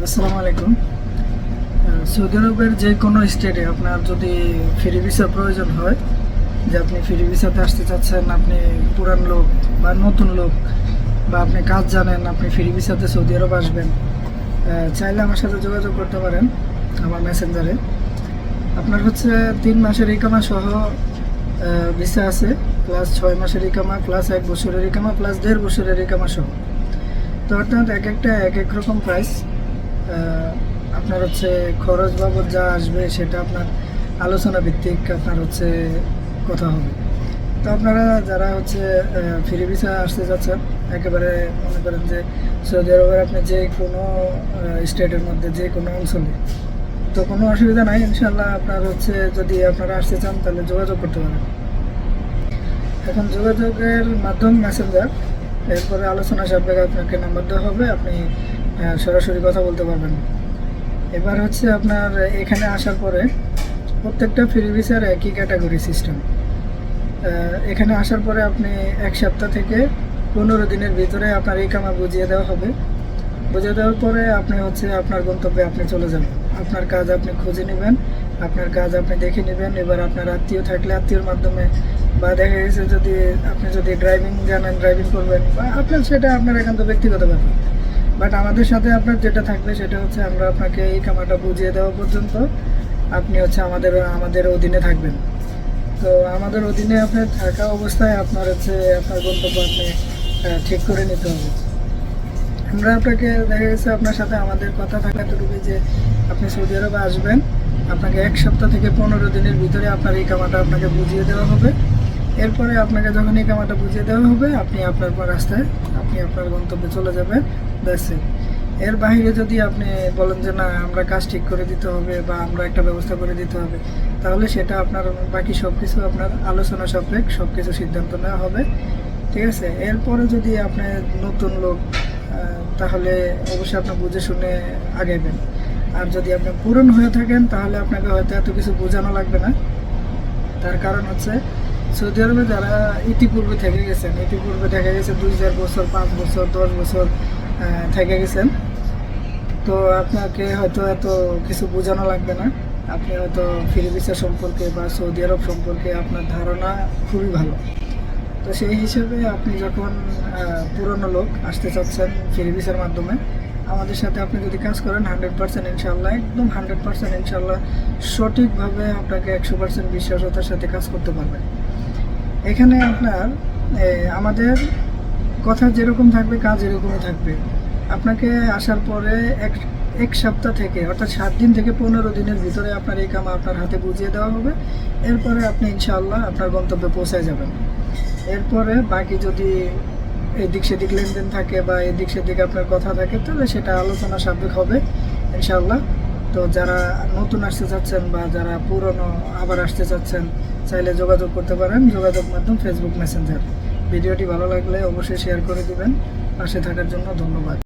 আসসালামু আলাইকুম। সৌদি আরবের যে কোনো স্টেটে আপনার যদি ফ্রি ভিসার প্রয়োজন হয়, যে আপনি ফ্রি ভিসাতে আসতে চাচ্ছেন, আপনি পুরান লোক বা নতুন লোক, বা আপনি কাজ জানেন, আপনি ফ্রি ভিসাতে সৌদি আরব আসবেন, চাইলে আমার সাথে যোগাযোগ করতে পারেন আমার মেসেঞ্জারে। আপনার হচ্ছে 3 মাসের ইকামা সহ ভিসা আছে, প্লাস 6 মাসের ইকামা, প্লাস 1 বছরের ইকামা, প্লাস 1.5 বছরের ইকামা সহ। তো অর্থাৎ এক একটা এক এক রকম প্রাইস। আপনার হচ্ছে খরচ বাবদ যা আসবে সেটা আপনার আলোচনা ভিত্তিক আপনার হচ্ছে কথা হবে। তো আপনারা যারা হচ্ছে ফ্রি ভিসা আসতে যাচ্ছেন, একেবারে মনে করেন যে সৌদি আরবের আপনি যে কোনো স্টেটের মধ্যে যে কোনো অঞ্চলে, তো কোনো অসুবিধা নাই ইনশাল্লাহ। আপনার হচ্ছে যদি আপনারা আসতে চান তাহলে যোগাযোগ করতে পারেন। এখন যোগাযোগের মাধ্যম মেসেঞ্জার, এরপরে আলোচনা সাপেক্ষে আপনাকে নাম্বার দেওয়া হবে, আপনি সরাসরি কথা বলতে পারবেন। এবার হচ্ছে আপনার এখানে আসার পরে প্রত্যেকটা ফ্রি ভিসার একই ক্যাটাগরি সিস্টেম। এখানে আসার পরে আপনি 1 সপ্তাহ থেকে 15 দিনের ভিতরে আপনার ইকামা বুঝিয়ে দেওয়া হবে। বুঝিয়ে দেওয়ার পরে আপনি হচ্ছে আপনার গন্তব্যে আপনি চলে যাবেন। আপনার কাজ আপনি খুঁজে নেবেন, আপনার কাজ আপনি দেখে নেবেন। এবার আপনার আত্মীয় থাকলে আত্মীয়র মাধ্যমে, বা দেখা গেছে যদি আপনি যদি ড্রাইভিং জানেন ড্রাইভিং করবেন, বা আপনার সেটা আপনার একান্ত ব্যক্তিগত ব্যাপার। বাট আমাদের সাথে আপনার যেটা থাকবে সেটা হচ্ছে আমরা আপনাকে এই কামাটা বুঝিয়ে দেওয়া পর্যন্ত আপনি হচ্ছে আমাদের অধীনে থাকবেন। তো আমাদের অধীনে আপনার থাকা অবস্থায় আপনার হচ্ছে আপনার গন্তব্য আপনি ঠিক করে নিতে হবে। আমরা আপনাকে দেখা গেছে আপনার সাথে আমাদের কথা থাকা এতটুকুই যে আপনি সৌদি আরবে আসবেন, আপনাকে 1 সপ্তাহ থেকে 15 দিনের ভিতরে আপনার এই কামাটা আপনাকে বুঝিয়ে দেওয়া হবে। এরপরে আপনাকে যখন এই কামাটা বুঝিয়ে দেওয়া হবে, আপনি আপনার রাস্তায় আপনি আপনার গন্তব্যে চলে যাবেন। দেখছেন, এর বাইরে যদি আপনি বলেন যে না আমরা কাজ ঠিক করে দিতে হবে বা আমরা একটা ব্যবস্থা করে দিতে হবে, তাহলে সেটা আপনার বাকি সব কিছু আপনার আলোচনা সাপেক্ষ সব কিছু সিদ্ধান্ত নেওয়া হবে। ঠিক আছে, এরপরে যদি আপনি নতুন লোক, তাহলে অবশ্যই আপনি বুঝে শুনে আগাইবেন। আর যদি আপনি পুরনো হয়ে থাকেন তাহলে আপনাকে হয়তো এত কিছু বোঝানো লাগবে না। তার কারণ হচ্ছে সৌদি আরবে যারা ইতিপূর্বে থেকে গেছেন, ইতিপূর্বে দেখা গেছে 2-4 বছর, 5 বছর, 10 বছর থেকে গেছেন, তো আপনাকে হয়তো এত কিছু বোঝানো লাগবে না। আপনি হয়তো ফ্রি ভিসা সম্পর্কে বা সৌদি আরব সম্পর্কে আপনার ধারণা খুবই ভালো। তো সেই হিসেবে আপনি যখন পুরনো লোক আসতে চাচ্ছেন ফ্রি ভিসার মাধ্যমে, আমাদের সাথে আপনি যদি কাজ করেন 100% ইনশাল্লাহ, একদম 100% ইনশাল্লাহ সঠিকভাবে আপনাকে 100% বিশ্বাসতার সাথে কাজ করতে পারবেন। এখানে আপনার আমাদের কথা যেরকম থাকবে কাজ এরকমই থাকবে। আপনাকে আসার পরে এক সপ্তাহ থেকে অর্থাৎ 7 দিন থেকে 15 দিনের ভিতরে আপনার এই কাম আপনার হাতে বুঝিয়ে দেওয়া হবে। এরপরে আপনি ইনশাআল্লাহ আপনার গন্তব্যে পৌঁছায় যাবেন। এরপরে বাকি যদি এদিক সেদিক লেনদেন থাকে বা এদিক সেদিক আপনার কথা থাকে, তাহলে সেটা আলোচনা সাপেক্ষ হবে ইনশাআল্লাহ। তো যারা নতুন আসতে চাচ্ছেন বা যারা পুরনো আবার আসতে চাচ্ছেন, চাইলে যোগাযোগ করতে পারেন। যোগাযোগ মাধ্যম ফেসবুক মেসেঞ্জার। ভিডিওটি ভালো লাগলে অবশ্যই শেয়ার করে দিবেন। পাশে থাকার জন্য ধন্যবাদ।